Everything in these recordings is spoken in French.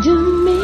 de me.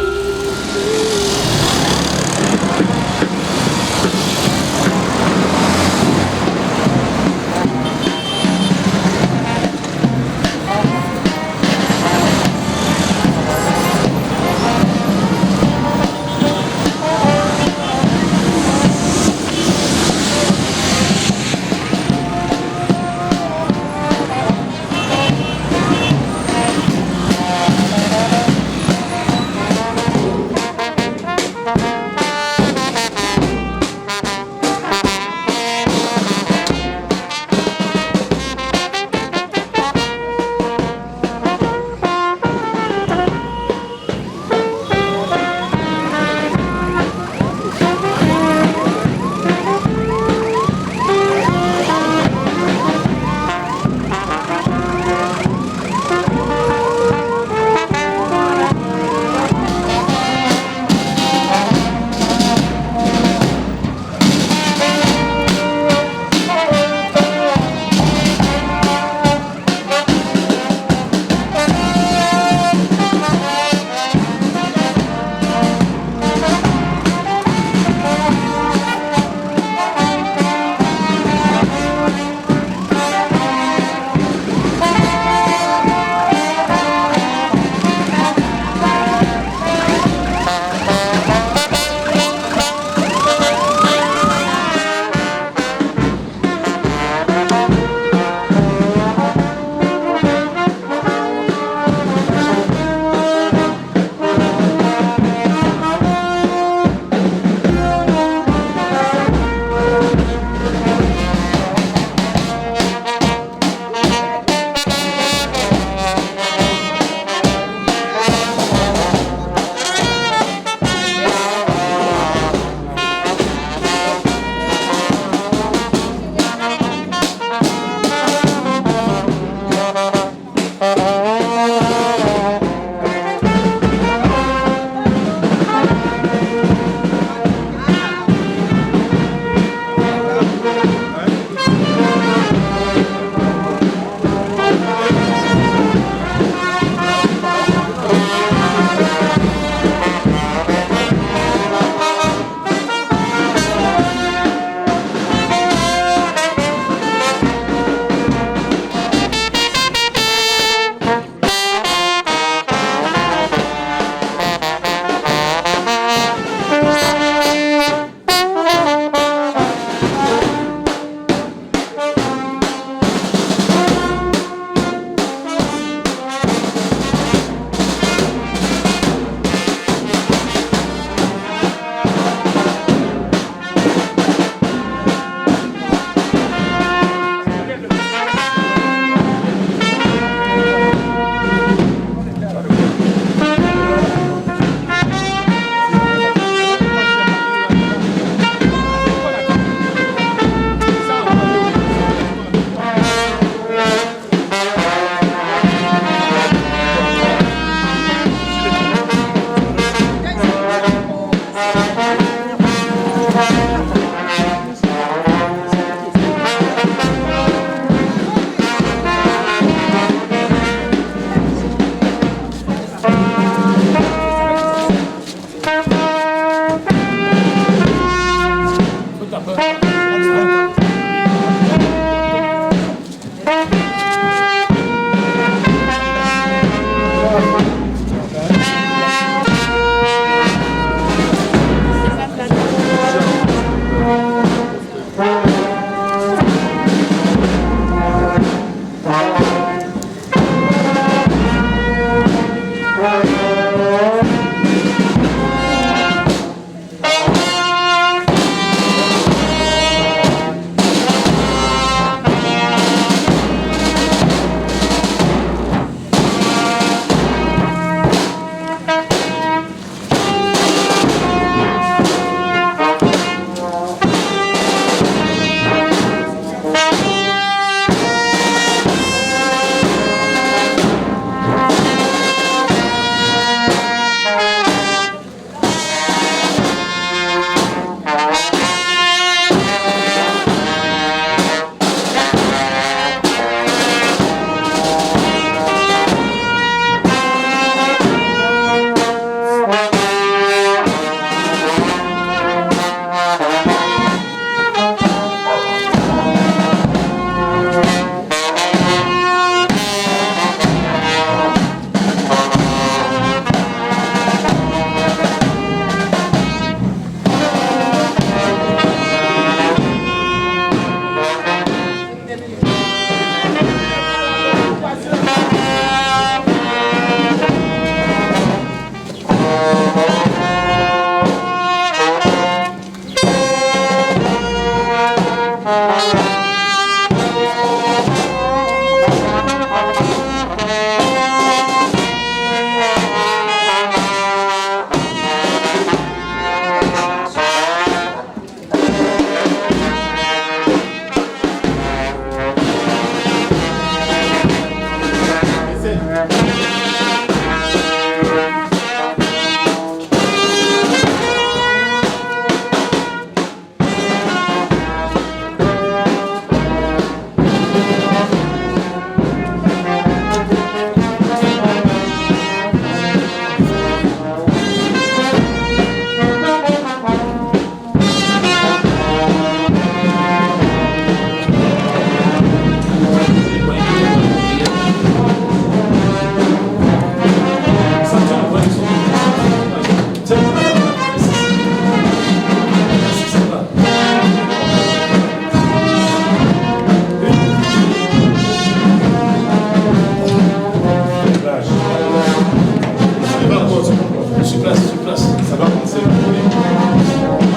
place. Ça va commencer.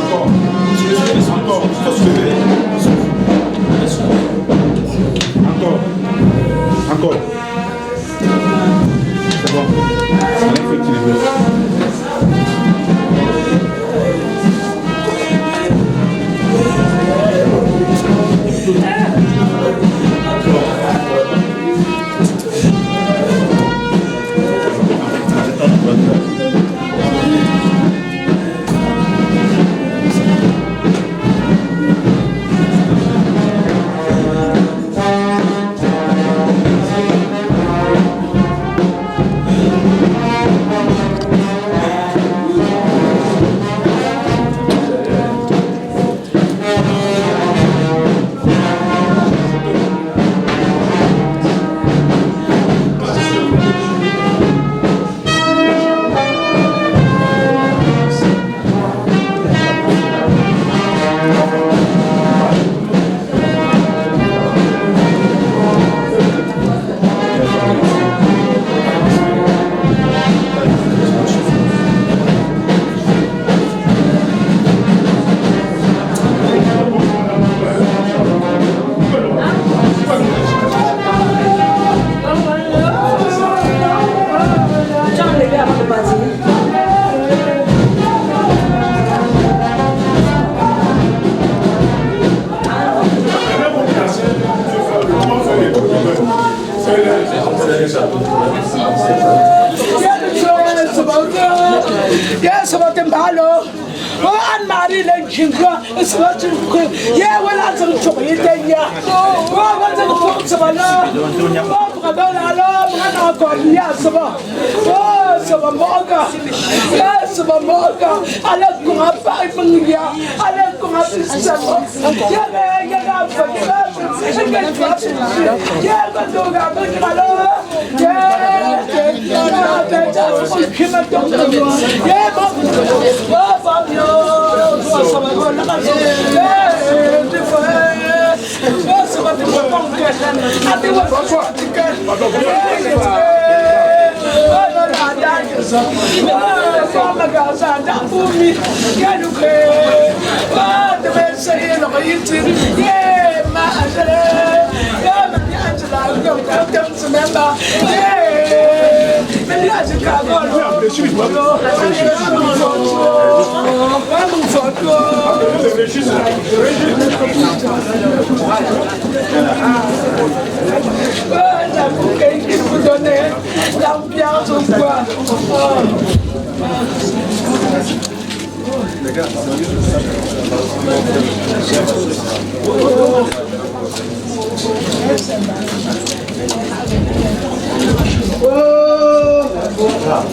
Encore. Encore. Faut se lever. Encore. C'est bon. Il faut équilibrer. Yes, about the Malo. Oh, and Marie and Jinga is what you could. Yeah, well, I'm going to be there. Oh, what's the folks of Allah? Oh, I don't know. Yes, oh, so a moga. Yes, a moga. I let go up 5 million. I let go up 7. Yeah,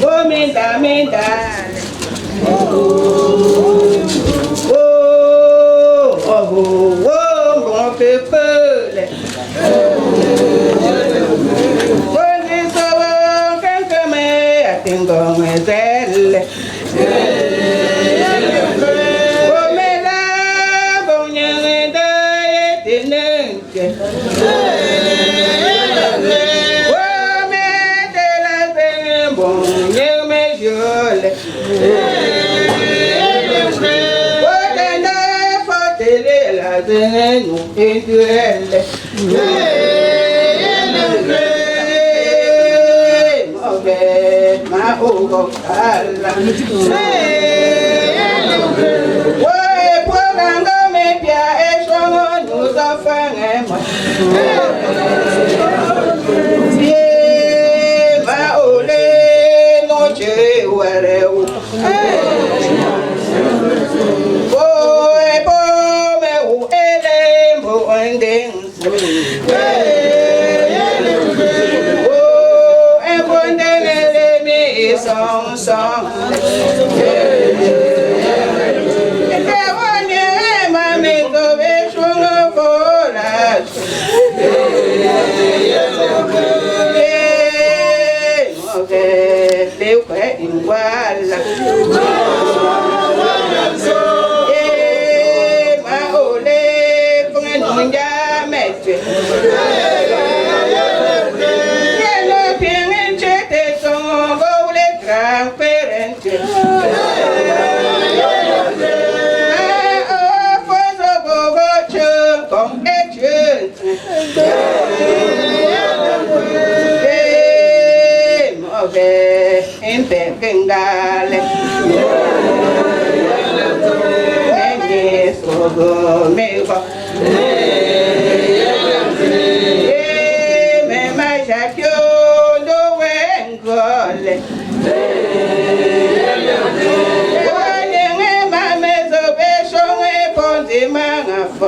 Oh, minda. Bon peuple. querente. Kengale Nenge sogo mego Me mashakyo do wengole Wanyenge mamezo beshonge ponzi mangafo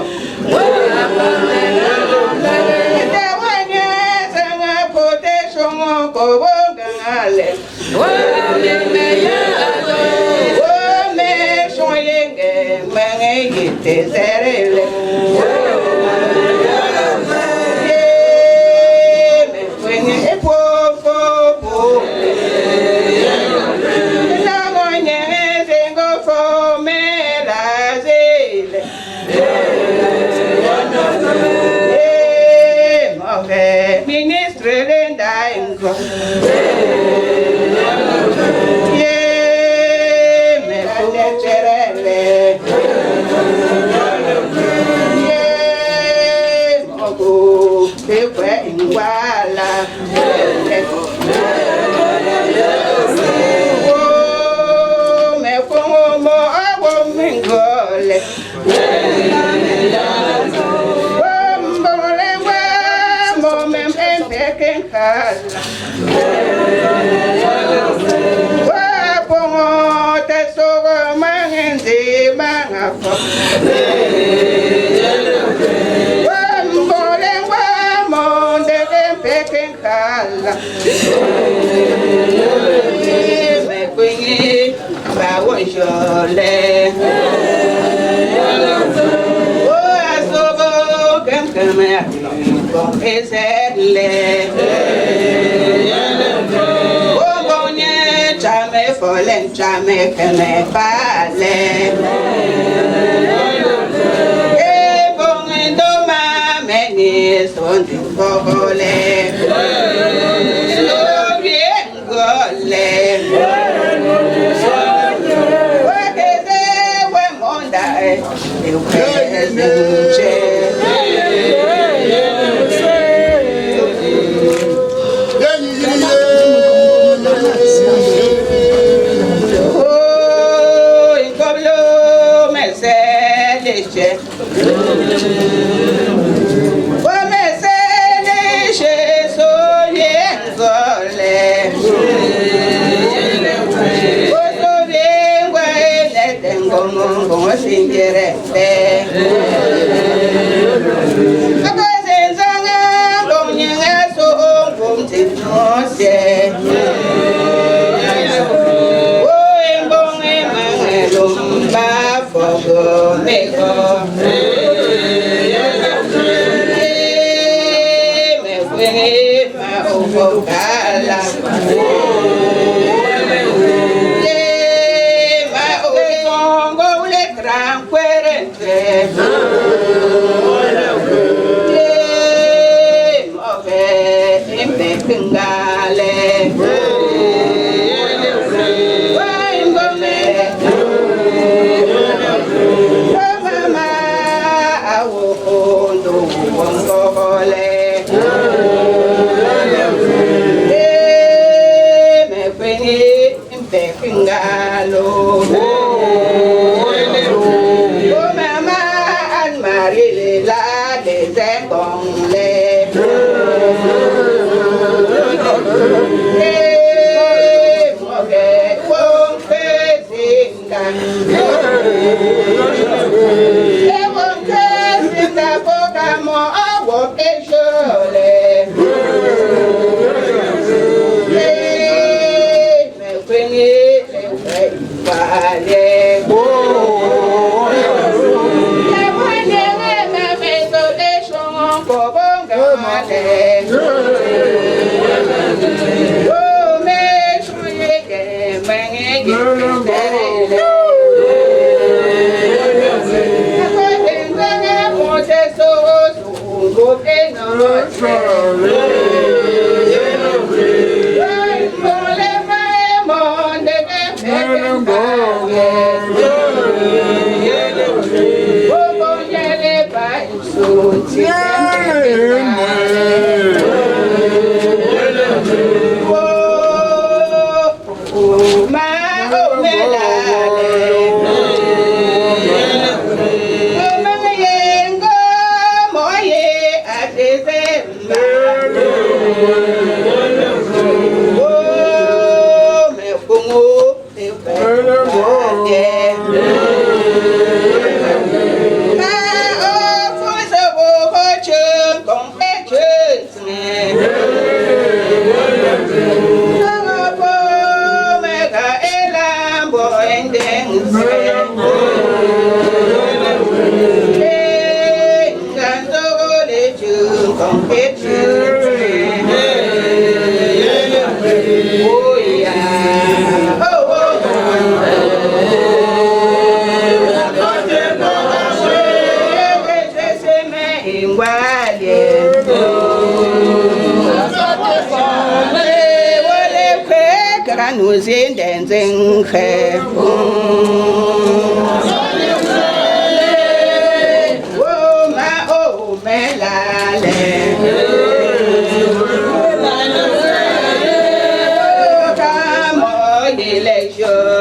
Tewanye sanga pote shongo kobonga ngale Tesserele me fue poco la moñe tengo fome la zele move ministre lenda ingo me fue cherele Iguala, oh, me como agua mingole, oh, me empeken casa, oh, pongo te sogo mangenzi mangafo. Me quingi ba wo shole o asobo kem con esele o bonye chame folen chame keme pale e bonendo ma meni sondi fogole lo bien gole o que se we monda e Nous y dancing hair. Oh, my lale. Oh, come on, the lecture.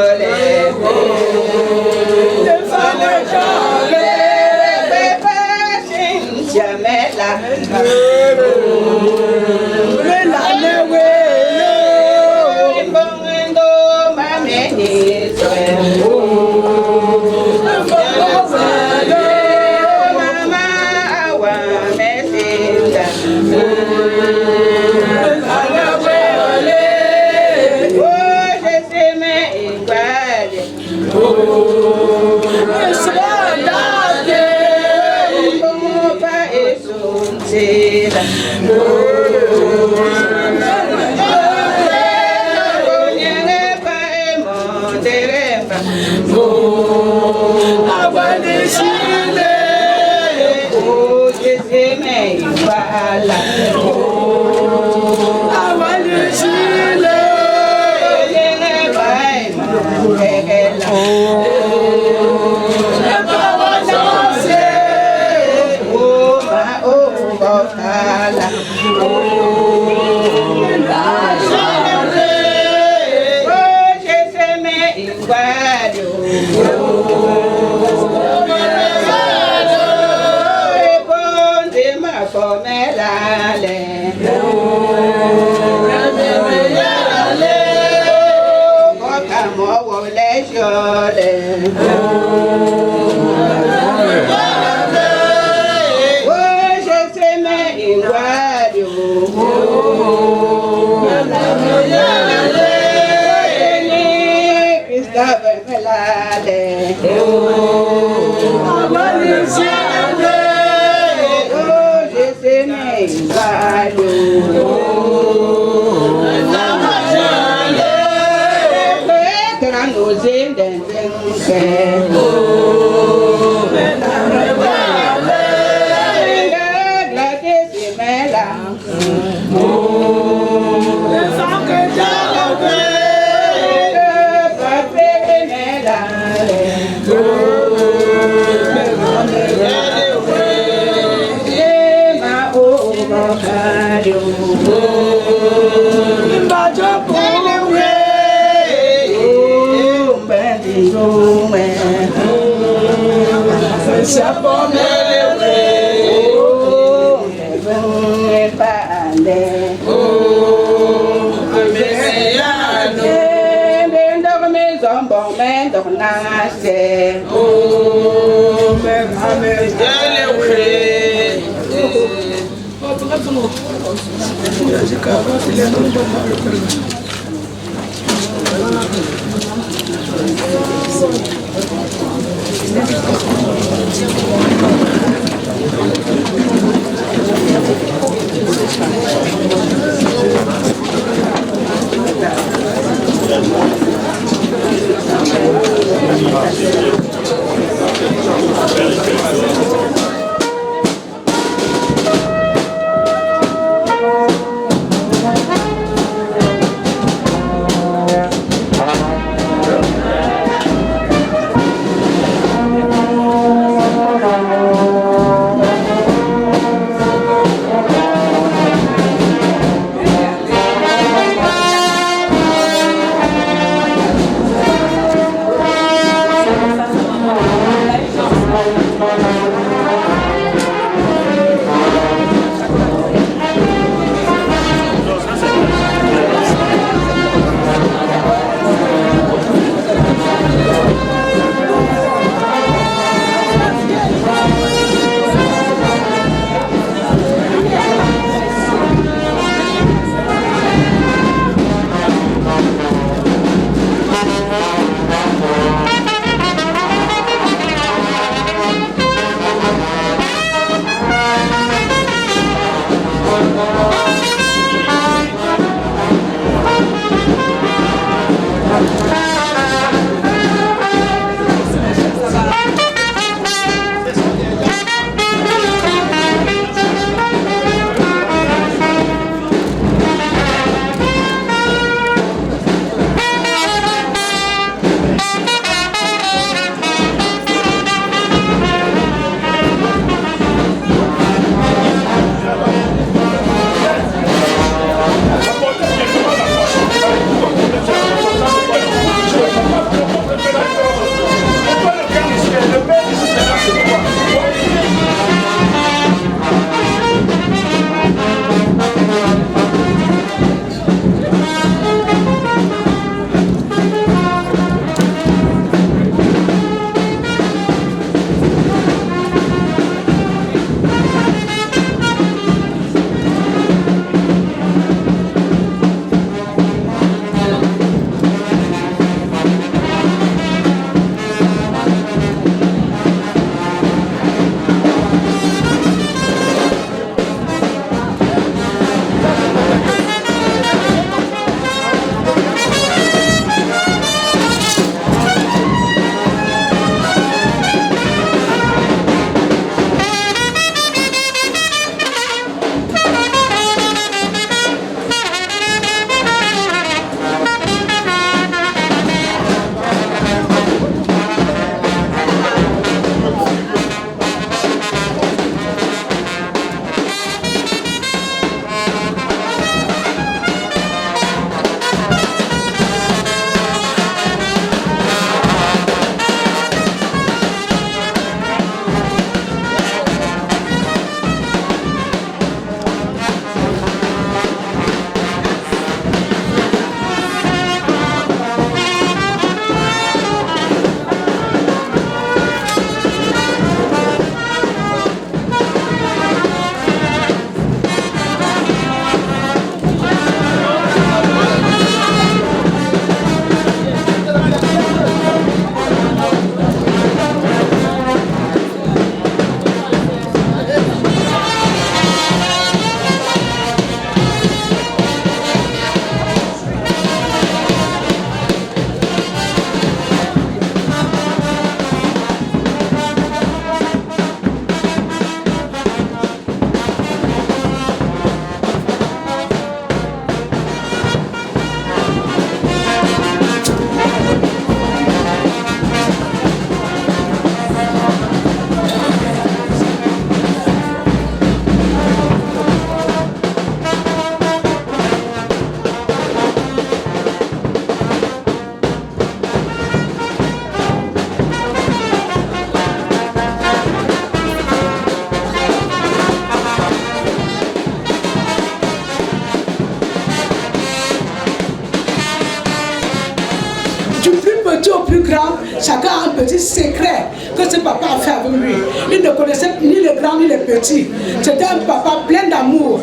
petit au plus grand, chacun a un petit secret que ce papa a fait avec lui. Il ne connaissait ni les grands ni les petits. C'était un papa plein d'amour.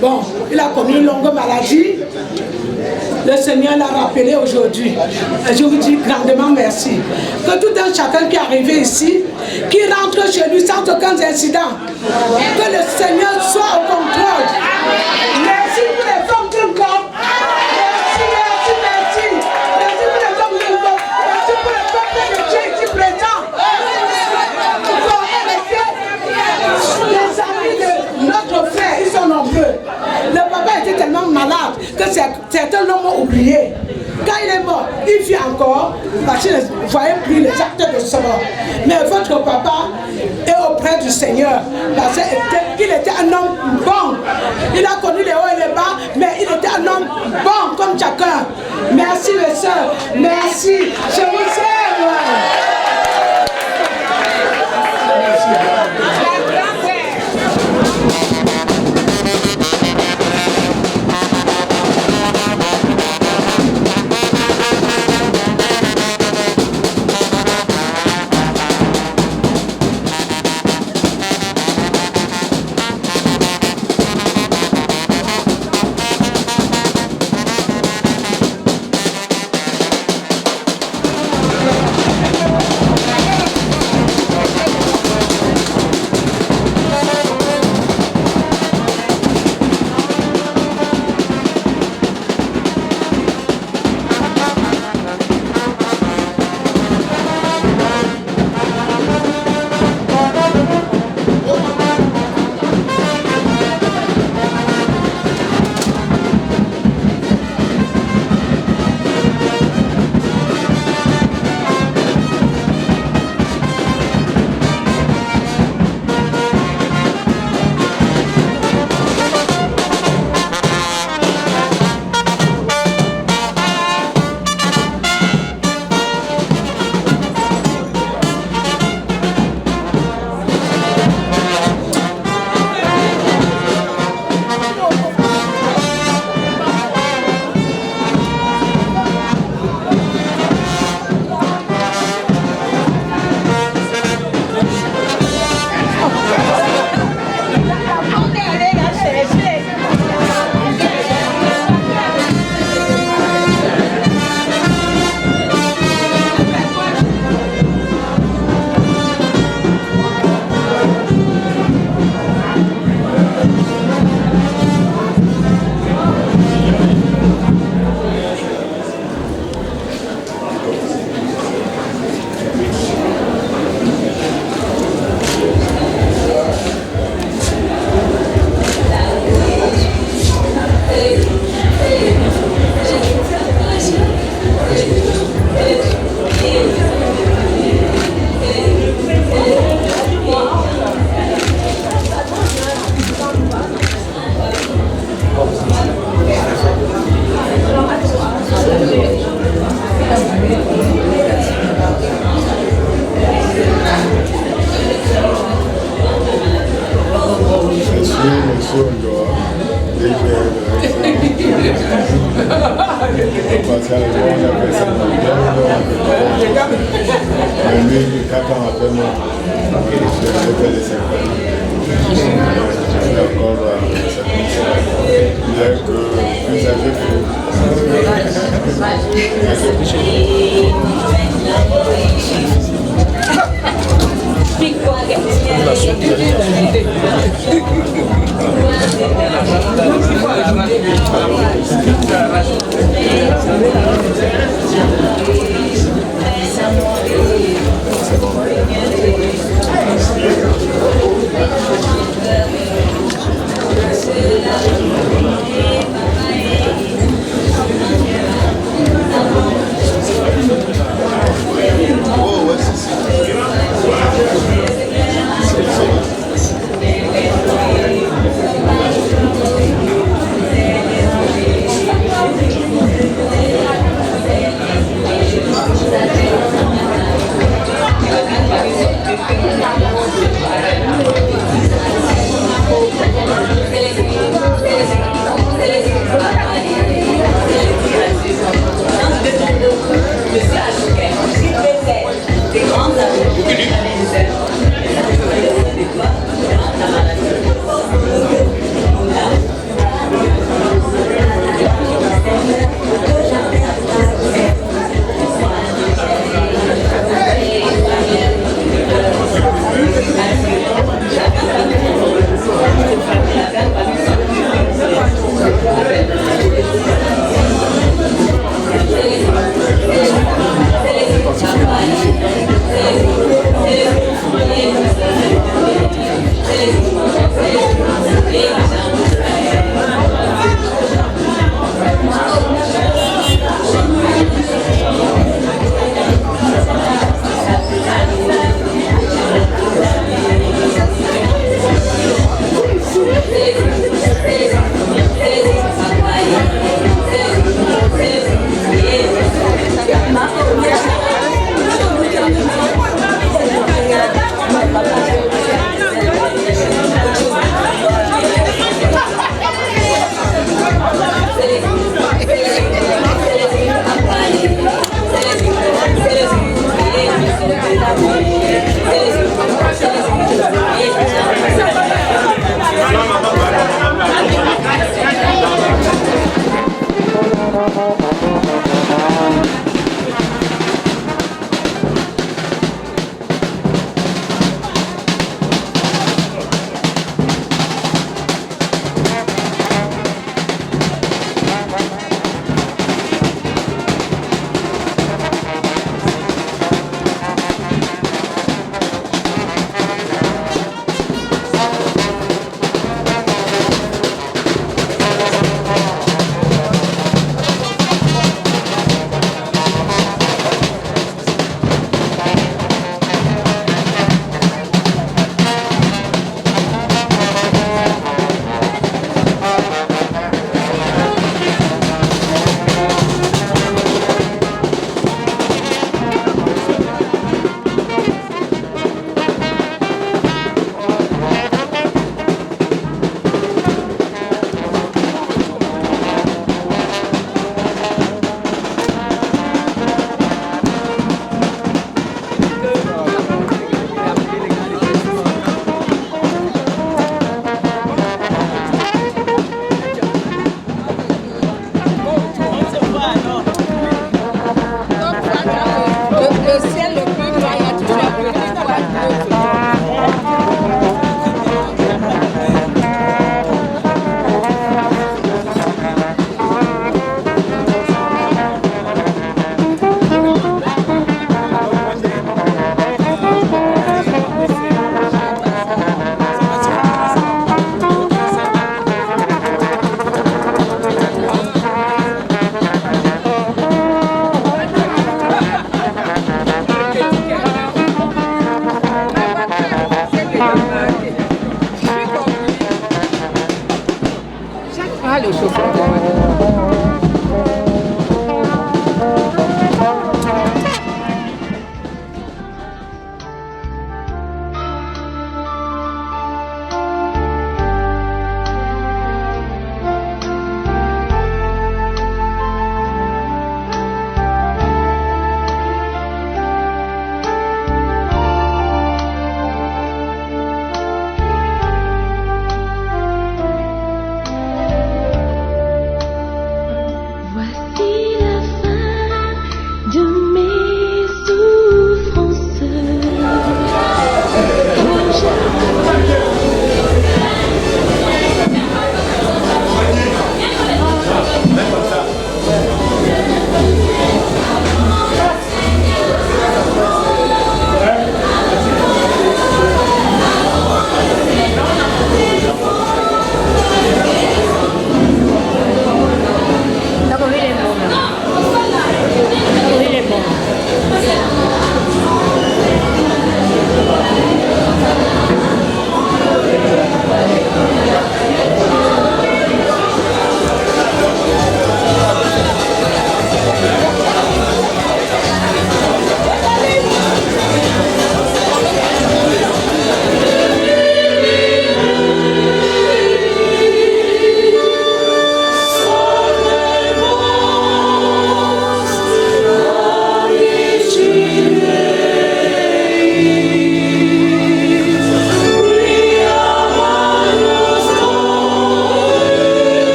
Bon, il a connu une longue maladie. Le Seigneur l'a rappelé aujourd'hui. Et je vous dis grandement merci. Que tout un chacun qui est arrivé ici, qui rentre chez lui sans aucun incident. Que le Seigneur soit au contrôle. Merci pour les femmes d'une corps. Merci, merci, merci. Merci pour les femmes d'une corps. Merci pour le peuple de Dieu ici présent. Les amis de notre frère, ils sont nombreux. Le papa était tellement malade que certains l'ont oublié. Quand il est mort, il vit encore parce qu'il ne voyait plus les actes de son mort. Mais votre papa est auprès du Seigneur parce qu'il était un homme bon. Il a connu les hauts et les bas, mais il était un homme bon comme chacun. Merci mes soeurs, merci, je vous aime.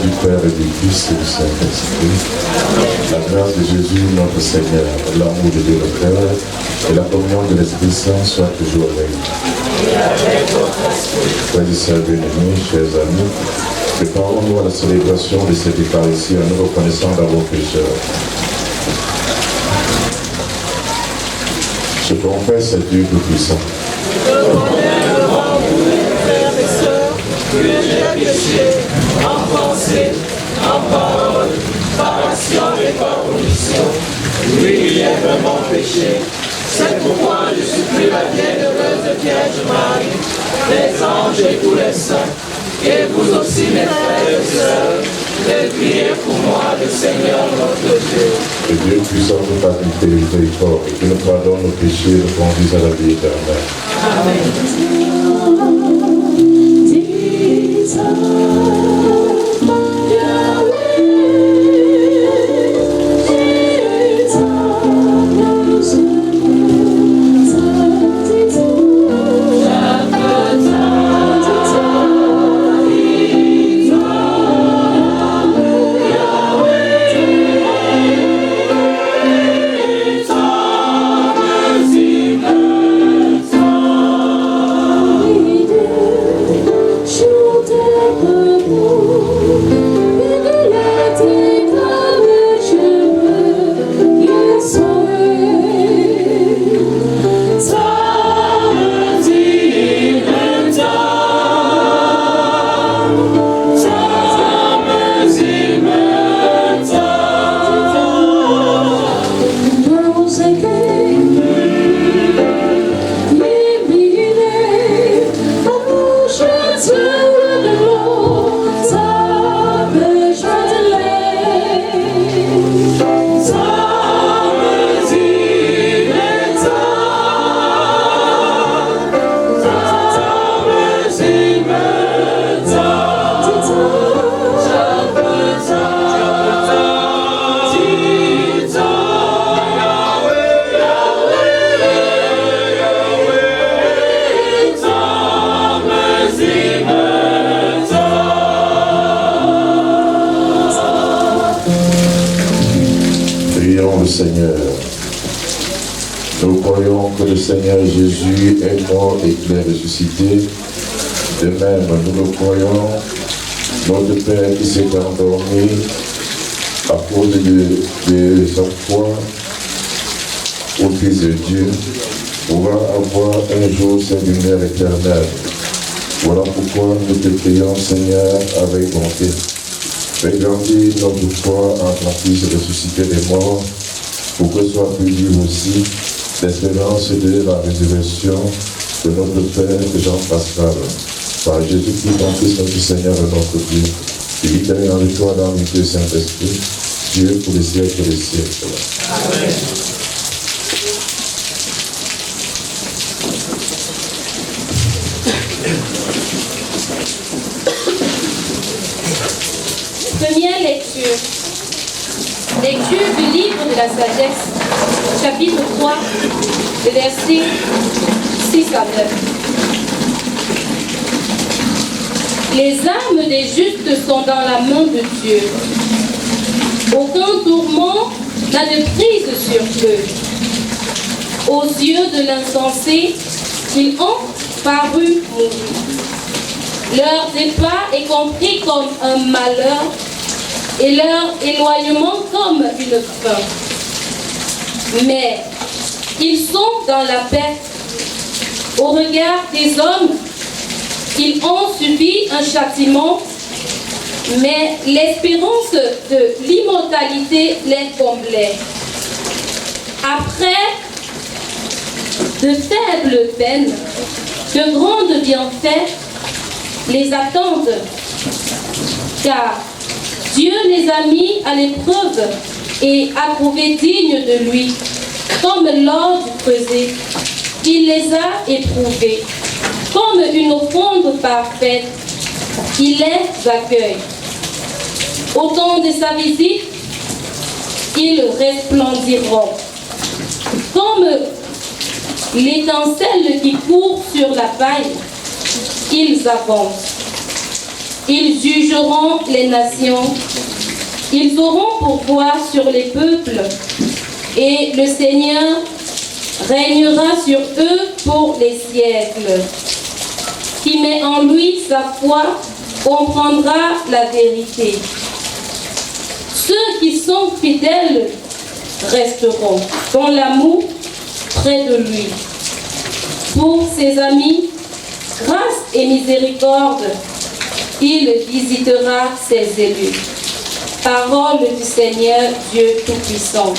du Père et du Fils et du Saint-Esprit. La grâce de Jésus, notre Seigneur, l'amour de Dieu le Père et la communion de l'Esprit Saint soient toujours avec nous. Frères et sœurs bien-aimés, chers amis, préparons-nous à la célébration de cette Eucharistie en nous reconnaissant dans vos pécheurs. Je confesse à Dieu Tout-Puissant. Que j'ai péché en pensée, en parole, par action et par omission. Grièvement péché. C'est pourquoi je supplie la bienheureuse Vierge Marie, les anges et tous les saints, et vous aussi mes frères et sœurs, de prier pour moi le Seigneur notre Dieu. Que Dieu puissant nous pardonner les efforts et qu'il nous pardonne nos péchés et nous conduise à la vie éternelle. Amen. Seigneur. Nous croyons que le Seigneur Jésus est mort et qu'il est ressuscité. De même, nous le croyons, notre Père qui s'est endormi à cause de sa foi au Fils de Dieu, pourra avoir un jour sa lumière éternelle. Voilà pourquoi nous te prions, Seigneur, avec bonté. Fais grandir notre foi en ton Fils ressuscité des morts, pour que soit publié aussi l'espérance de la résurrection de notre Père Jean-Pascal. Par Jésus-Christ, ton Fils, notre Seigneur et notre Dieu, qui vit avec toi dans l'unité du Saint-Esprit, Dieu pour les siècles des siècles. Amen. Première lecture. Lecture du livre de la sagesse, chapitre 3, les versets 6 à 9. Les âmes des justes sont dans la main de Dieu. Aucun tourment n'a de prise sur eux. Aux yeux de l'insensé, ils ont paru mourir. Leur départ est compris comme un malheur et leur éloignement comme une fin. Mais ils sont dans la paix. Au regard des hommes, ils ont subi un châtiment, mais l'espérance de l'immortalité les comblait. Après de faibles peines, de grands bienfaits les attendent, car Dieu les a mis à l'épreuve et a prouvé dignes de lui, comme l'or du creuset. Il les a éprouvés, comme une offrande parfaite. Il les accueille. Au temps de sa visite, ils resplendiront, comme l'étincelle qui court sur la paille. Ils avancent. Ils jugeront les nations. Ils auront pouvoir sur les peuples. Et le Seigneur régnera sur eux pour les siècles. Qui met en lui sa foi comprendra la vérité. Ceux qui sont fidèles resteront dans l'amour près de lui. Pour ses amis, grâce et miséricorde, il visitera ses élus. Parole du Seigneur Dieu Tout-Puissant.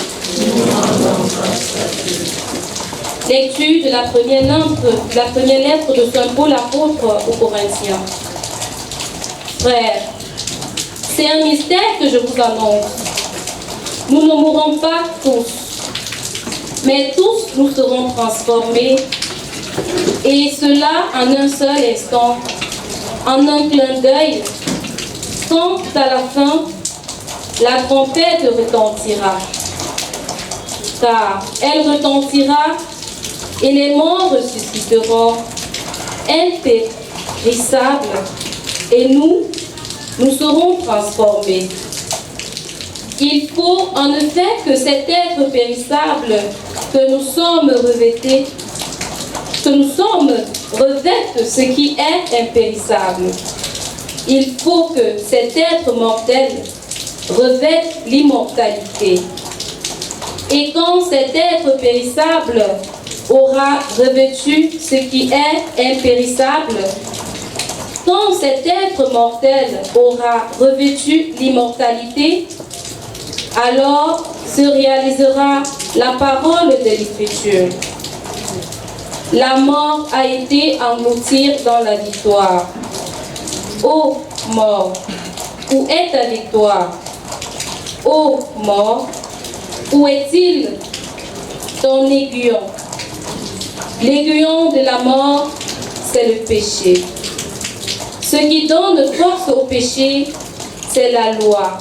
Lecture de la première lettre de Saint Paul apôtre aux Corinthiens. Frères, c'est un mystère que je vous annonce. Nous ne mourrons pas tous, mais tous nous serons transformés, et cela en un seul instant, en un clin d'œil, quand à la fin, la trompette retentira. Car elle retentira et les morts ressusciteront impérissables et nous serons transformés. Il faut en effet que cet être périssable que nous sommes revêtés, revête ce qui est impérissable. Il faut que cet être mortel revête l'immortalité. Et quand cet être périssable aura revêtu ce qui est impérissable, quand cet être mortel aura revêtu l'immortalité, alors se réalisera la parole de l'Écriture. La mort a été engloutie dans la victoire. Ô mort, où est ta victoire? Ô mort, où est-il ton aiguillon? L'aiguillon de la mort, c'est le péché. Ce qui donne force au péché, c'est la loi.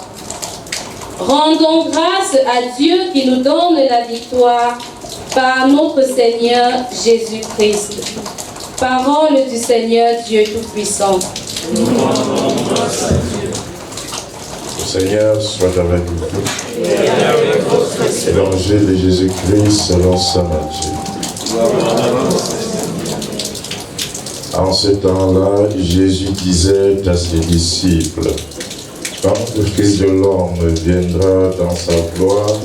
Rendons grâce à Dieu qui nous donne la victoire par notre Seigneur Jésus-Christ. Parole du Seigneur Dieu Tout-Puissant. Le Seigneur soit avec vous. Évangile de Jésus-Christ selon saint Matthieu. En ce temps-là, Jésus disait à ses disciples, quand le Fils de l'homme viendra dans sa gloire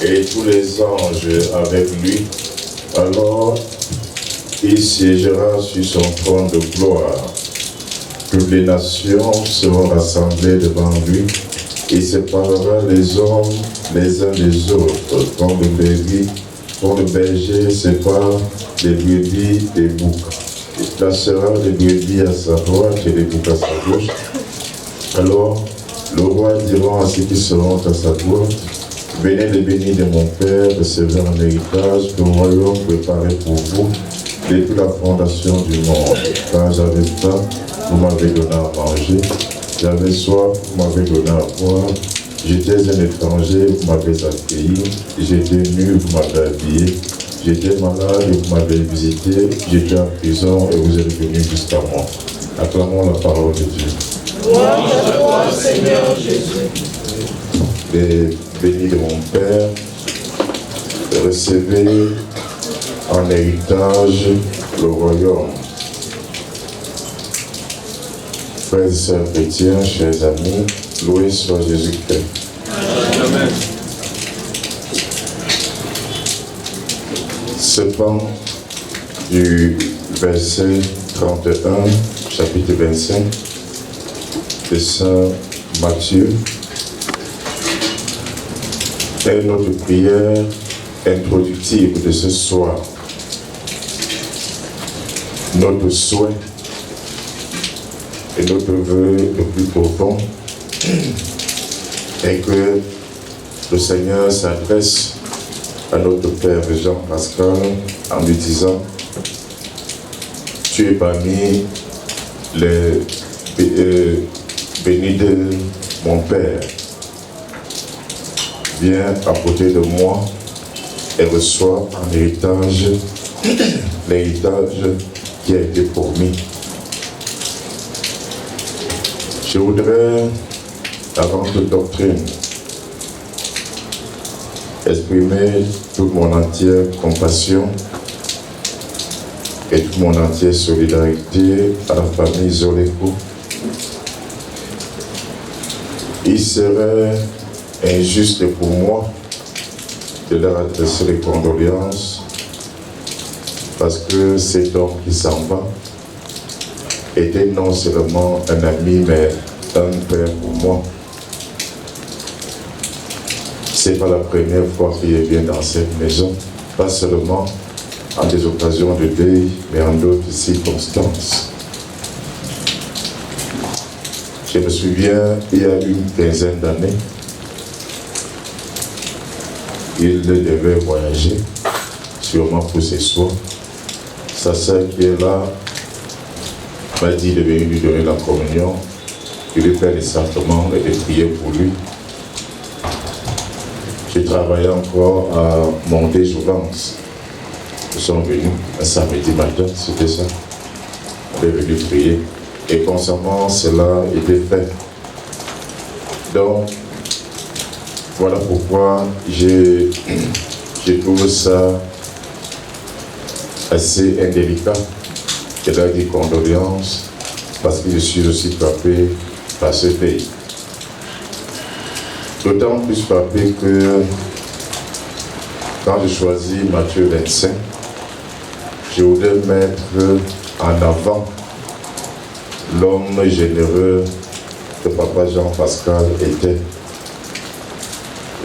et tous les anges avec lui, alors il siégera sur son trône de gloire. Toutes les nations seront rassemblées devant lui et séparera les hommes les uns des autres, comme le berger sépare les brebis des boucs. Il placera les brebis à sa droite et les boucs à sa gauche. Alors, le roi dira à ceux qui seront à sa droite, venez les bénis de mon Père, recevez en héritage le royaume préparé pour vous depuis la fondation du monde. Quand j'avais faim, vous m'avez donné à manger. J'avais soif, vous m'avez donné à boire. J'étais un étranger, vous m'avez accueilli. J'étais nu, vous m'avez habillé. J'étais malade et vous m'avez visité. J'étais en prison et vous êtes venus jusqu'à moi. Acclamons la parole de Dieu. Gloire à toi, Seigneur Jésus. Les bénis de mon Père, recevez en héritage le royaume. Frères et sœurs chrétiens, chers amis, loué soit Jésus-Christ. Amen. Ce pan du verset 31, chapitre 25 de Saint Matthieu est notre prière introductive de ce soir. Notre souhait et notre vœu le plus profond est que le Seigneur s'adresse à notre Père Jean Pascal en lui disant: tu es parmi les bénis de mon Père. Viens à côté de moi et reçois en héritage l'héritage qui a été promis. Je voudrais, avant toute doctrine, exprimer toute mon entière compassion et toute mon entière solidarité à la famille Zoleko. Il serait injuste pour moi de leur adresser les condoléances parce que cet homme qui s'en va était non seulement un ami mais un père pour moi. C'est pas la première fois qu'il vient dans cette maison, pas seulement en des occasions de deuil, mais en d'autres circonstances. Je me souviens, il y a une quinzaine d'années, il devait voyager, sûrement pour ses soins. Sa sœur qui est là m'a dit de venir lui donner la communion, de lui faire les sacrements et de prier pour lui. Je travaillais encore à Monté-Jouvence. Nous sommes venus un samedi matin, c'était ça. On est venu prier. Et constamment, cela était fait. Donc, voilà pourquoi je trouve ça assez indélicat de leur dire condoléances, parce que je suis aussi frappé par ce pays. D'autant plus frappé que quand je choisis Matthieu 25, je voudrais mettre en avant l'homme généreux que Papa Jean-Pascal était.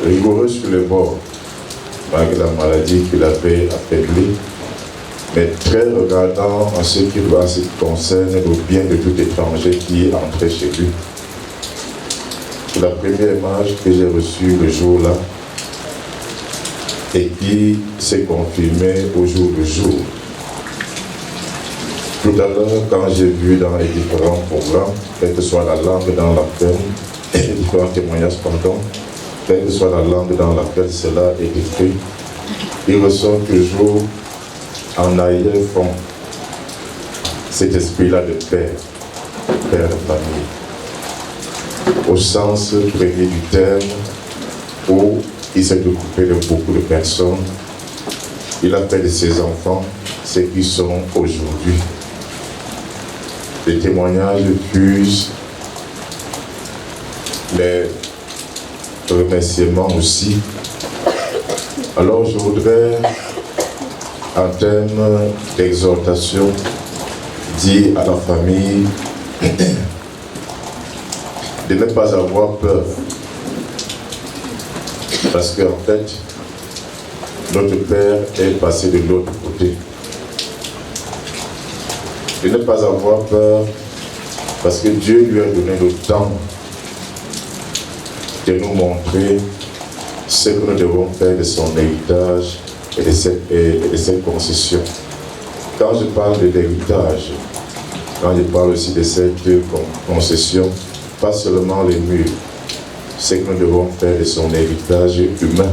Rigoureux sur le bord, malgré la maladie qu'il avait affaiblie, mais très regardant en ce qui concerne le bien de tout étranger qui est entré chez lui. C'est la première image que j'ai reçue le jour-là et qui s'est confirmée au jour le jour. Tout à l'heure, quand j'ai vu dans les différents programmes, quelle que soit la langue dans laquelle, les différents témoignages, pardon, quelle que soit la langue dans laquelle cela est écrit, il ressort toujours en arrière-fond cet esprit-là de père de famille, au sens premier du terme, où il s'est occupé de beaucoup de personnes. Il a fait de ses enfants ce qu'ils sont aujourd'hui. Les témoignages fusent, les remerciements aussi. Alors je voudrais, en termes d'exhortation, dire à la famille de ne pas avoir peur. Parce qu'en fait, notre Père est passé de l'autre côté. De ne pas avoir peur, parce que Dieu lui a donné le temps de nous montrer ce que nous devons faire de son héritage et de cette concession. Quand je parle de l'héritage, quand je parle aussi de cette concession, pas seulement les murs, ce que nous devons faire de son héritage humain.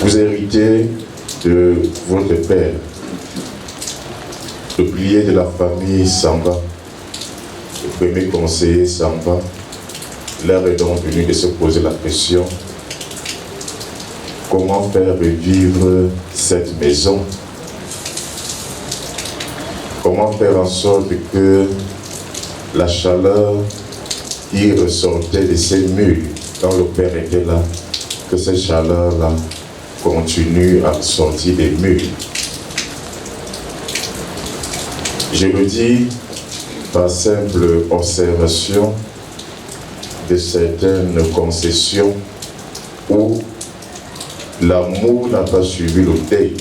Vous héritez de votre père. Le pilier de la famille s'en va. Le premier conseiller s'en va. L'heure est donc venue de se poser la question: comment faire revivre cette maison? Comment faire en sorte que la chaleur qui ressortait de ces murs quand le Père était là, que cette chaleur-là continue à sortir des murs? Je le dis par simple observation de certaines concessions où l'amour n'a pas suivi le deuil,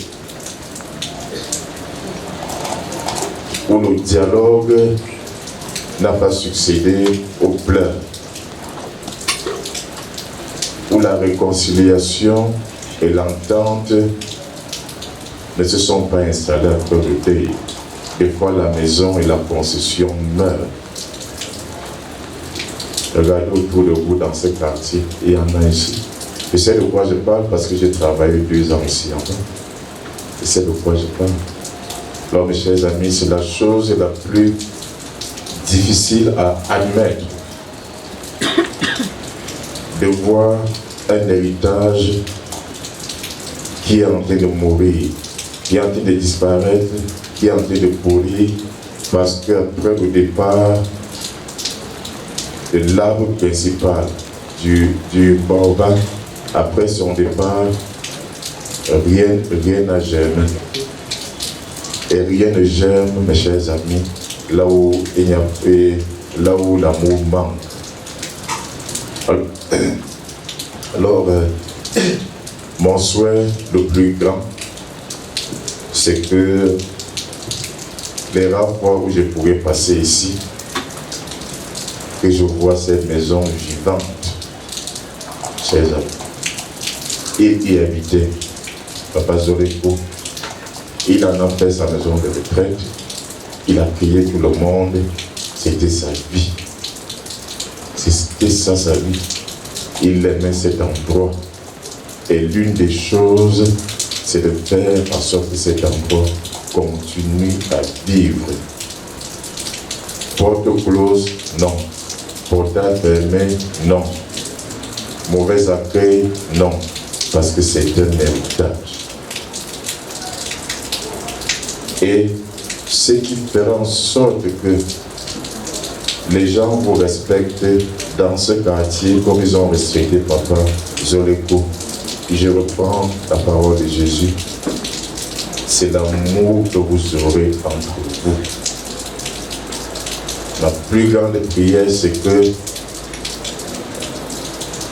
où le dialogue n'a pas succédé aux pleurs, où la réconciliation et l'entente ne se sont pas installées après le deuil. Des fois, la maison et la concession meurent. Regardez autour de vous dans ce quartier, il y en a ici. Je sais de quoi je parle parce que j'ai travaillé 2 ans ici en bas. Je sais de quoi je parle. Alors mes chers amis, c'est la chose la plus difficile à admettre de voir un héritage qui est en train de mourir, qui est en train de disparaître, qui est en train de pourrir, parce qu'après le départ de l'arbre principal du baobab, après son départ, rien n'a germé. Et rien ne germe, mes chers amis, là où l'amour manque. Alors, mon souhait le plus grand, c'est que les rares fois où je pourrais passer ici, que je vois cette maison vivante, chers amis, et y habiter. Papa Zoreko, il en a fait sa maison de retraite, il a prié tout le monde, c'était sa vie. C'était ça sa vie. Il aimait cet endroit. Et l'une des choses, c'est de faire en sorte que cet endroit continue à vivre. Porte close, non. Portail fermé, non. Mauvais accueil, non. Parce que c'est un héritage. Et ce qui fera en sorte que les gens vous respectent dans ce quartier comme ils ont respecté Papa Zoreko. Je reprends la parole de Jésus. C'est l'amour que vous aurez entre vous. La plus grande prière, c'est que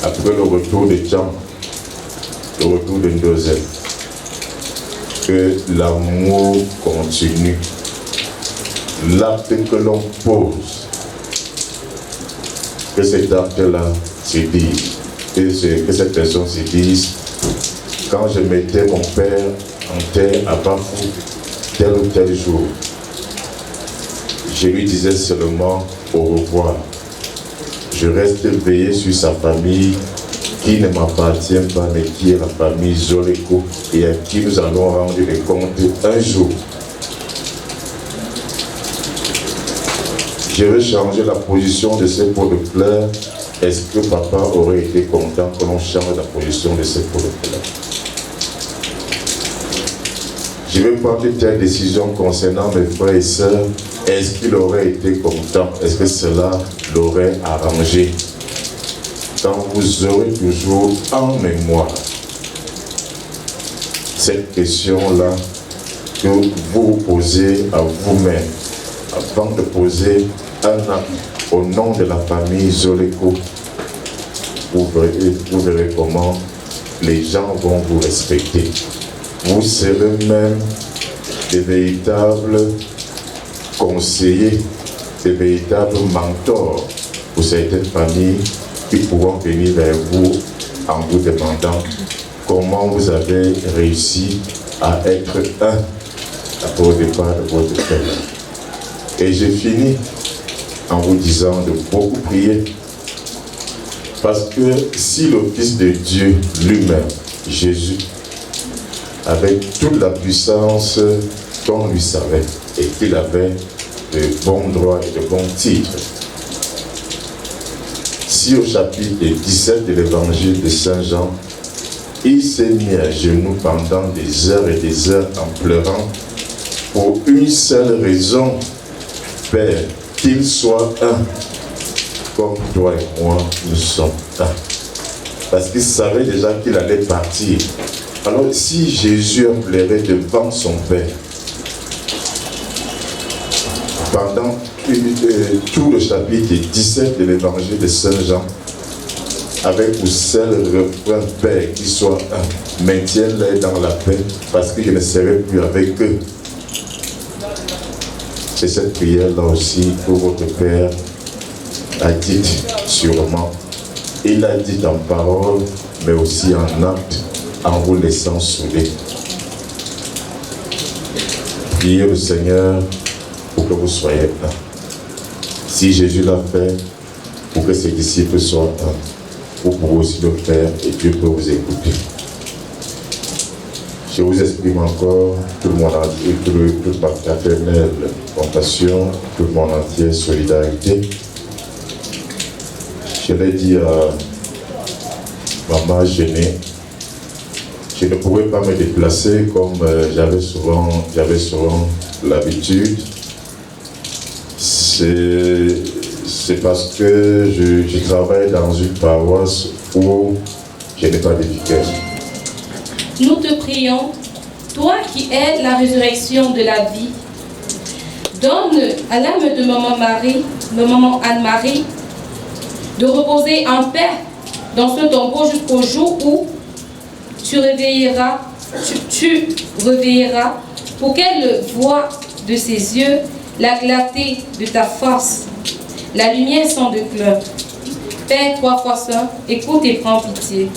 après le retour de Jean, le retour de Ndozé, que l'amour continue. L'acte que l'on pose, que cet acte-là se dise, que cette personne se dise, quand je mettais mon père en terre à Bafou, tel ou tel jour, je lui disais seulement au revoir. Je reste veillé sur sa famille, qui ne m'appartient pas, mais qui est la famille Zoreko, et à qui nous allons rendre des comptes un jour. Je vais changer la position de ces pots de fleurs. Est-ce que papa aurait été content que l'on change la position de ces pots de fleurs? Je vais prendre telle décision concernant mes frères et sœurs. Est-ce qu'il aurait été content? Est-ce que cela l'aurait arrangé? Quand vous aurez toujours en mémoire cette question-là que vous vous posez à vous-même, avant de poser un acte au nom de la famille Zoreko, vous verrez comment les gens vont vous respecter. Vous serez même des véritables conseillers, des véritables mentors pour certaines familles qui pourront venir vers vous en vous demandant comment vous avez réussi à être un au départ de votre père. Et j'ai fini en vous disant de beaucoup prier, parce que si le Fils de Dieu lui-même, Jésus, avec toute la puissance qu'on lui savait et qu'il avait de bons droits et de bons titres, si au chapitre 17 de l'évangile de Saint Jean, il s'est mis à genoux pendant des heures et des heures en pleurant pour une seule raison, Père, qu'il soit un, comme toi et moi, nous sommes un. Parce qu'il savait déjà qu'il allait partir. Alors si Jésus a pleuré devant son Père, pendant tout le chapitre 17 de l'évangile de Saint Jean, avec pour seul refrain, Père, qui soit un, maintiens-les dans la paix, parce que je ne serai plus avec eux. C'est cette prière-là aussi que votre Père a dit sûrement. Il l'a dit en parole, mais aussi en acte, en vous laissant sauver. Priez le Seigneur pour que vous soyez un. Si Jésus l'a fait, pour que ses disciples soient un, vous pouvez aussi le faire et Dieu peut vous écouter. Je vous exprime encore toute ma fraternelle compassion, toute mon entière solidarité. Je l'ai dit à maman gênée, je ne pouvais pas me déplacer comme j'avais souvent l'habitude. C'est parce que je travaille dans une paroisse où je n'ai pas de vicaire. Nous te prions, toi qui es la résurrection de la vie, donne à l'âme de maman Anne-Marie, de reposer en paix dans ce tombeau jusqu'au jour où tu reveilleras pour qu'elle voie de ses yeux la clarté de ta face, la lumière sans de cœur. Père 3 fois saint, écoute et prends pitié.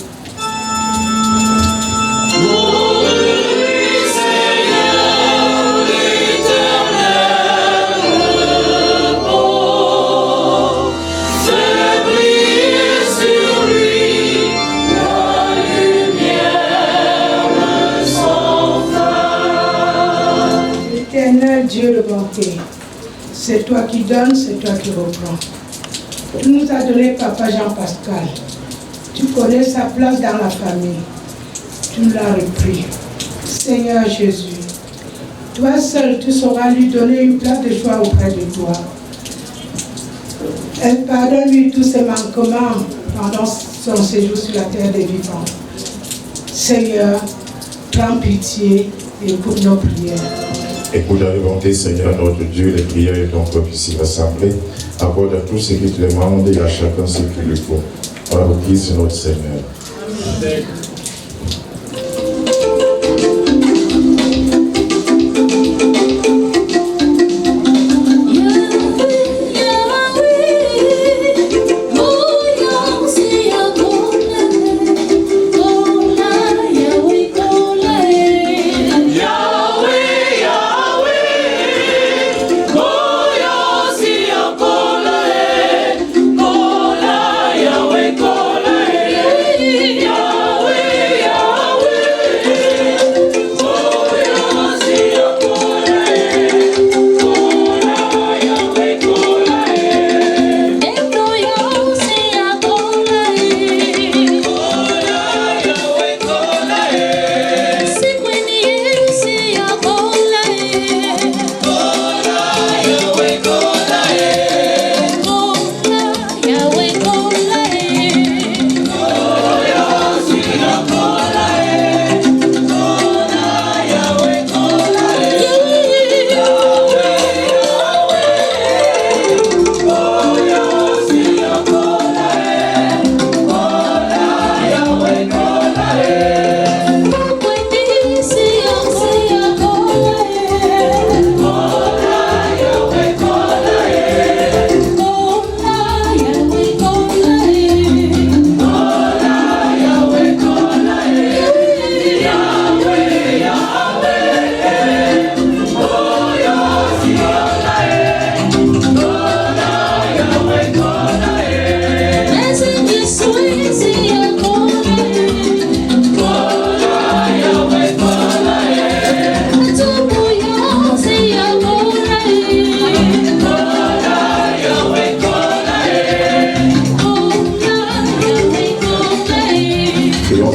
Éternel Dieu de bonté, c'est toi qui donnes, c'est toi qui reprends. Tu nous as donné Papa Jean-Pascal. Tu connais sa place dans la famille. Tu nous l'as repris. Seigneur Jésus, toi seul, tu sauras lui donner une place de joie auprès de toi. Pardonne-lui tous ses manquements pendant son séjour sur la terre des vivants. Seigneur, prends pitié et écoute nos prières. Écoute la volonté, Seigneur notre Dieu, les prières de ton peuple ici rassemblés. Accorde à tous ceux qui te demandent et à chacun ce qu'il lui faut. Par le Christ notre Seigneur. Amen.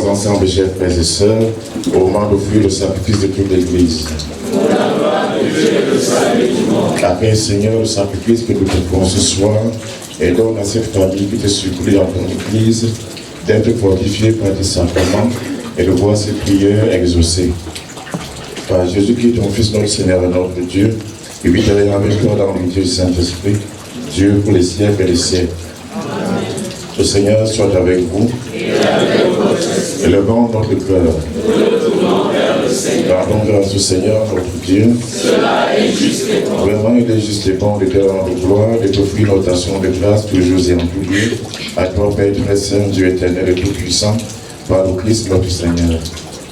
Ensemble, chers frères et sœurs, au moment d'offrir le sacrifice de toute l'Église. Après, Seigneur, le sacrifice que nous offrons ce soir et donne à cette famille qui te supplie dans ton Église d'être fortifiée par tes sacrements et de voir ses prières exaucées. Par Jésus-Christ, ton Fils, notre Seigneur et notre Dieu, et vite avec toi dans l'unité du Saint-Esprit, Dieu pour les siècles et les siècles. Le Seigneur soit avec vous. Élevons notre cœur. Pardon grâce au Seigneur, notre Dieu. Cela est juste et bon. Vraiment, il est juste et bon de te rendre gloire, de t'offrir notre action de grâce toujours et en tout lieu. À toi, Père très saint, Dieu éternel et tout-puissant, par le Christ notre Seigneur.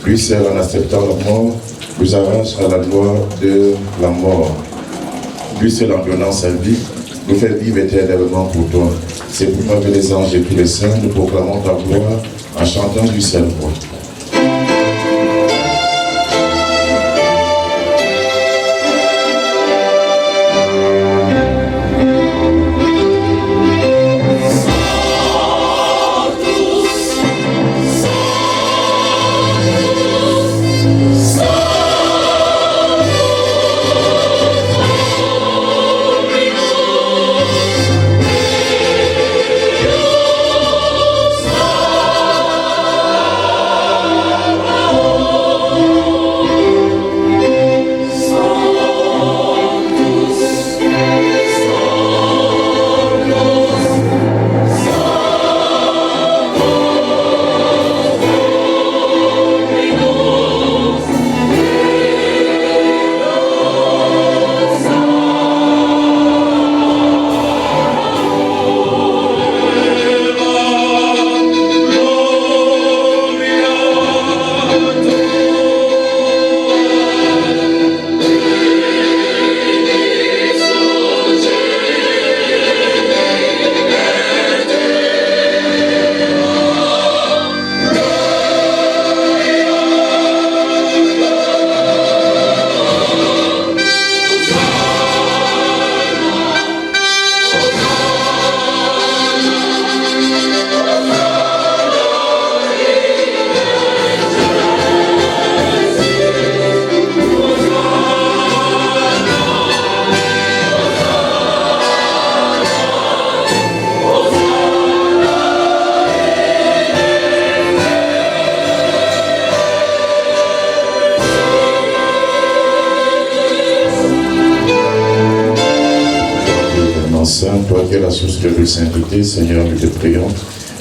Lui seul, en acceptant la mort, nous arrache à la gloire de la mort. Lui seul, en donnant sa vie, nous fait vivre éternellement pour toi. C'est pourquoi que les anges et tous les saints, nous proclamons ta gloire en chantant du seul voix. élément saint, toi qui es la source de toute sainteté, Seigneur, nous te prions,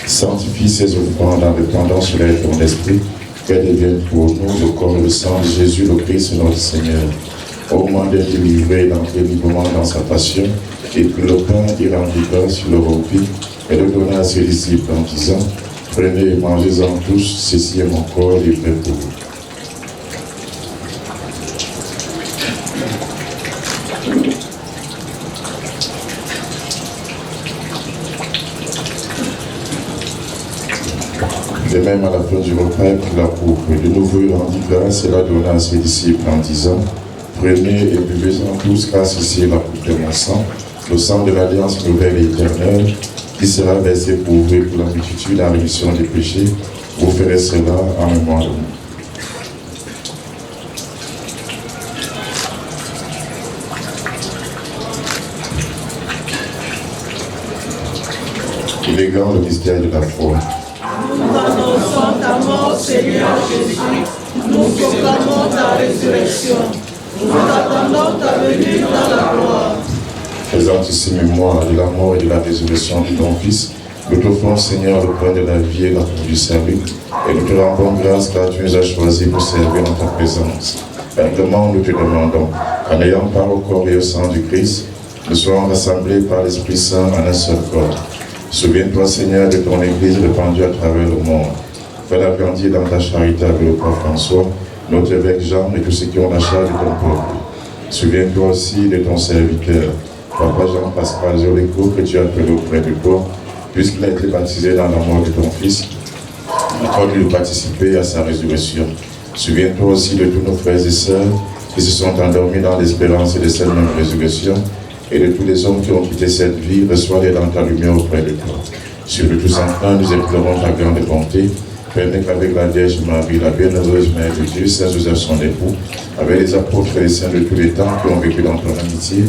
sanctifie ces offrandes en répandant sur elle ton esprit, qu'elles deviennent pour nous le corps et le sang de Jésus, le Christ, notre Seigneur. Au moment d'être livré d'entrer librement dans sa passion, et puis le pain il rendit grâce sur le rompit, et le donna à ses disciples en disant, prenez et mangez-en tous, ceci est mon corps livré pour vous. De même, à la fin du repas, il prit la coupe, et de nouveau il rendit grâce et la donna à ses disciples en disant, prenez et buvez-en tous, car ceci est la coupe de mon sang, le sang de l'alliance nouvelle et éternelle, qui sera versé pour vous et pour la multitude en rémission des péchés. Vous ferez cela en mémoire de nous. Élégant le mystère de la foi. Nous annonçons ta mort, Seigneur Jésus. Nous proclamons ta résurrection. Nous attendons ta venue dans la gloire. Faisant ici mémoire de la mort et de la résurrection de ton Fils, nous t'offrons, Seigneur, le pain de la vie et la coupe du salut, et nous te rendons grâce car tu nous as choisis pour servir en ta présence. Simplement, nous te demandons qu'en ayant part au corps et au sang du Christ, nous soyons rassemblés par l'Esprit Saint en un seul corps. Souviens-toi, Seigneur, de ton Église répandue à travers le monde. Fais-la grandir dans ta charité avec le pape François, notre évêque Jean et tous ceux qui ont la charge de ton peuple. Souviens-toi aussi de ton serviteur, Papa Jean-Pascal Zoléco, que tu as appelé auprès de toi, puisqu'il a été baptisé dans la mort de ton Fils, et toi de lui participer à sa résurrection. Souviens-toi aussi de tous nos frères et sœurs qui se sont endormis dans l'espérance de cette même résurrection, et de tous les hommes qui ont quitté cette vie, reçois-les dans ta lumière auprès de toi. Sur le tous enfin, nous implorons ta grande bonté. Permets qu'avec la Vierge Marie, la bienheureuse Mère de Dieu, Saint Joseph son époux, avec les apôtres et les saints de tous les temps qui ont vécu dans ton amitié,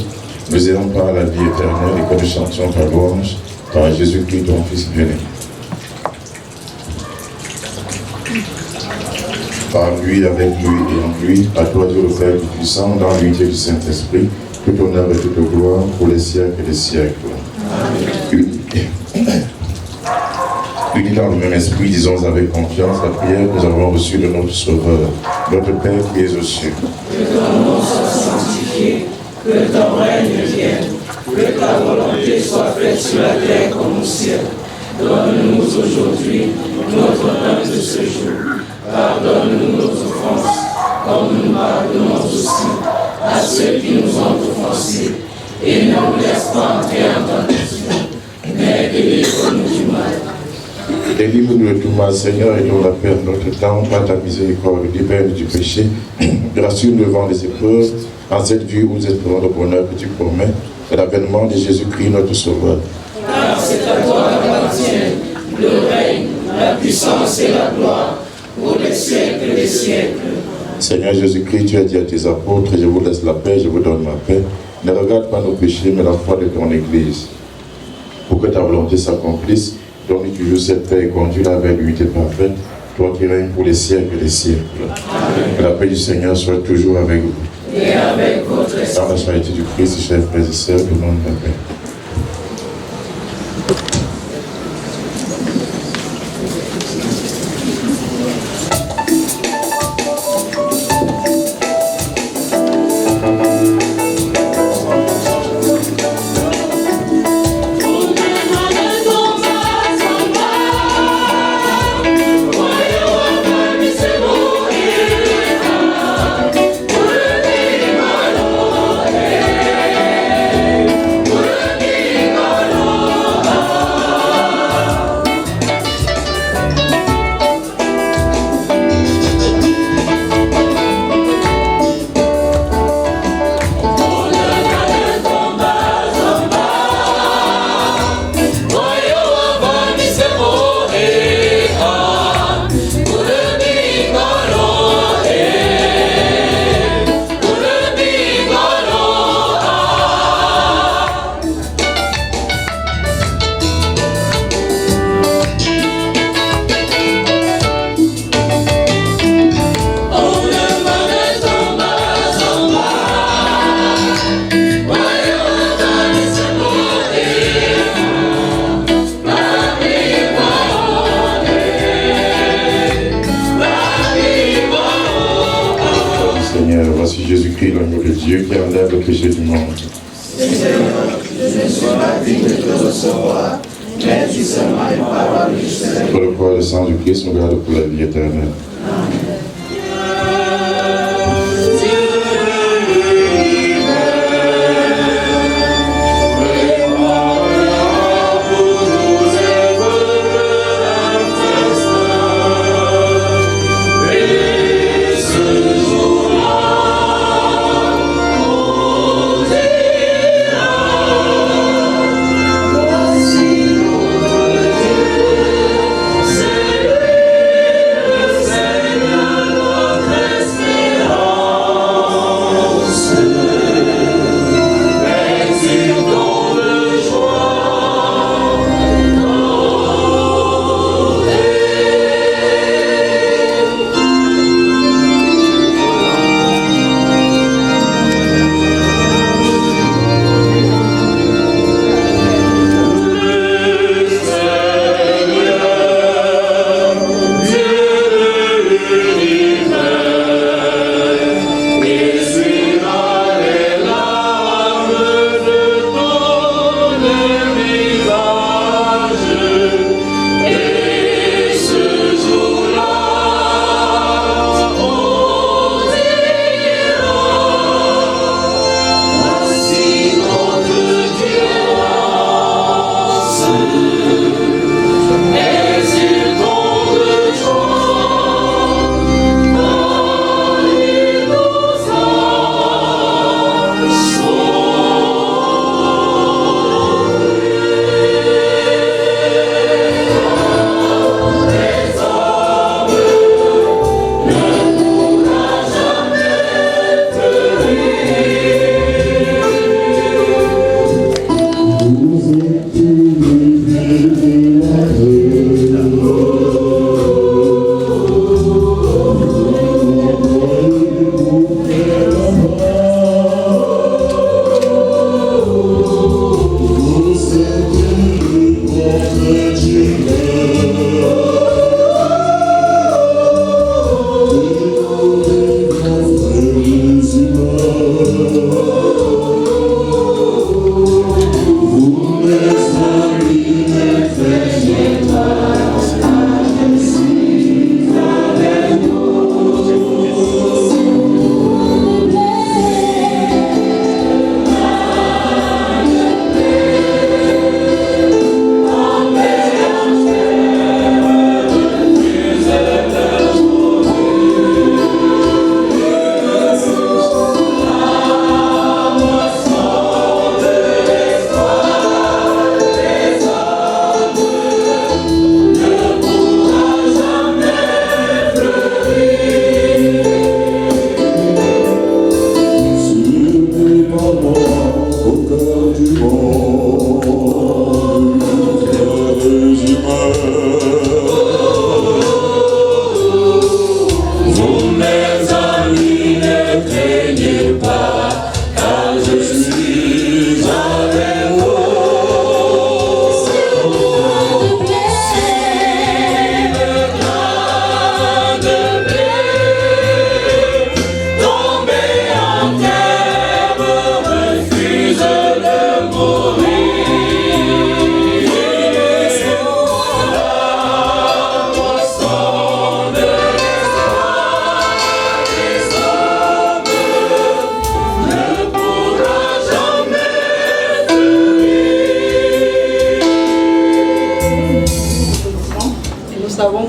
nous ayons part à la vie éternelle et que nous chantions ta louange par Jésus-Christ, ton Fils bien-aimé. Par lui, avec lui et en lui, à toi Dieu le Père Tout-Puissant, dans l'unité du Saint-Esprit, tout honneur et toute gloire pour les siècles et les siècles. Unis dans le même esprit, disons avec confiance la prière que nous avons reçue de notre Sauveur, notre Père qui es aux cieux. Que ton nom soit sanctifié, que ton règne vienne, que ta volonté soit faite sur la terre comme au ciel. Donne-nous aujourd'hui notre pain de ce jour. Pardonne-nous nos offenses, comme nous pardonnons aussi à ceux qui nous ont offensés. Et ne nous laisse pas entrer en tentation, mais délivre-nous du mal. Délivre-nous de tout mal, Seigneur, et donne la paix à notre temps, par ta miséricorde, libère-nous du péché, rassure-nous devant les épreuves, en cette vie où nous espérons le bonheur que tu promets, et l'avènement de Jésus-Christ, notre Sauveur. Car c'est à toi qu'appartiennent le règne, la puissance et la gloire, pour les siècles des siècles. Seigneur Jésus-Christ, tu as dit à tes apôtres, je vous laisse la paix, je vous donne ma paix. Ne regarde pas nos péchés, mais la foi de ton Église. Pour que ta volonté s'accomplisse, donne toujours cette paix et conduis-la vers l'unité parfaite, toi qui règnes pour les siècles et les siècles. Amen. Que la paix du Seigneur soit toujours avec vous. Et avec votre esprit. Dans la charité du Christ, chers frères et sœurs, demande la paix. Pour Jésus-Christ, l'agneau de Dieu qui enlève le péché du monde. Seigneur, je ne suis pas digne de te recevoir, mais dis seulement une parole et je serai. Pour le corps et le sang du Christ, nous garde pour la vie éternelle. Amen.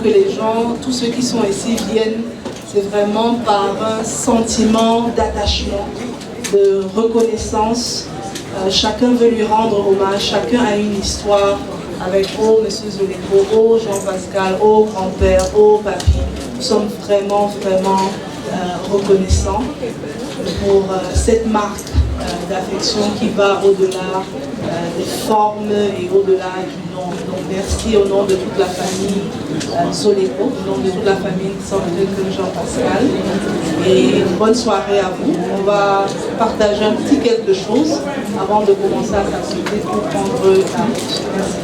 Que les gens, tous ceux qui sont ici viennent, c'est vraiment par un sentiment d'attachement, de reconnaissance. Chacun veut lui rendre hommage, chacun a une histoire avec oh Monsieur Zoleko, oh Jean-Pascal, oh grand-père, oh papy. Nous sommes vraiment reconnaissants pour cette marque d'affection qui va au-delà des formes et au-delà du nom. Donc merci au nom de toute la famille Zoleko, au nom de toute la famille de Jean-Pascal. Et bonne soirée à vous. On va partager un petit quelque chose avant de commencer à s'activer pour prendre la route. Merci.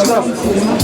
Merci.